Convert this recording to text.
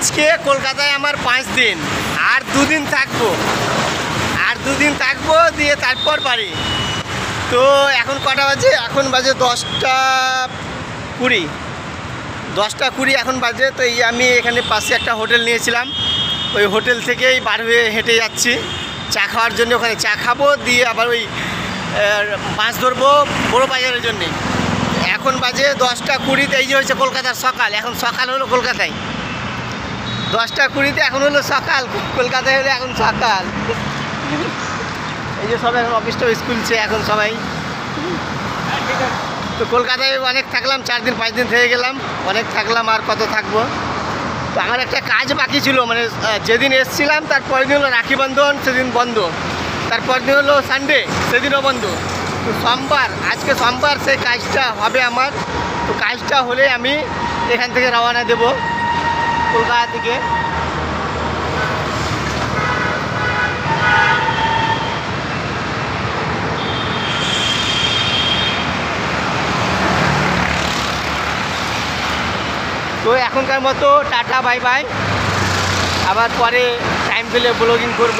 আজকে কলকাতায় আমার 5 দিন, আর 2 দিন থাকবো, দিয়ে তারপর বাড়ি। তো এখন কটা বাজে? এখন বাজে 10টা 20 এখন বাজে। তো এই আমি এখানে পাশে একটা হোটেল নিয়েছিলাম, ওই হোটেল থেকেই বার হয়ে হেঁটে যাচ্ছি চা খাওয়ার জন্য। ওখানে চা খাবো, দিয়ে আবার ওই মাছ ধরবো বড় বাজারের জন্যে। এখন বাজে 10টা 20। এই যে হচ্ছে কলকাতার সকাল, এখন সকাল হলো কলকাতায়। 10টা 20 এখন হলো সকাল, কলকাতায় হলো এখন সকাল। এই যে সবাই এখন অফিস স্কুলছে এখন সবাই। তো কলকাতায় অনেক থাকলাম, 4 দিন 5 দিন থেকে গেলাম, অনেক থাকলাম, আর কত থাকবো। তো আমার একটা কাজ বাকি ছিল, মানে যেদিন এসেছিলাম তারপরের দিন হলো রাখি বন্ধন, সেদিন বন্ধ। তারপর দিন হলো সানডে, সেদিনও বন্ধ। তো সোমবার, আজকে সোমবার, সেই কাজটা হবে আমার। তো কাজটা হলে আমি এখান থেকে রওনা দেব কলকাতা থেকে। তো এখনকার মতো টাটা, বাই বাই। আবার পরে টাইম পেলে ব্লগিং করব।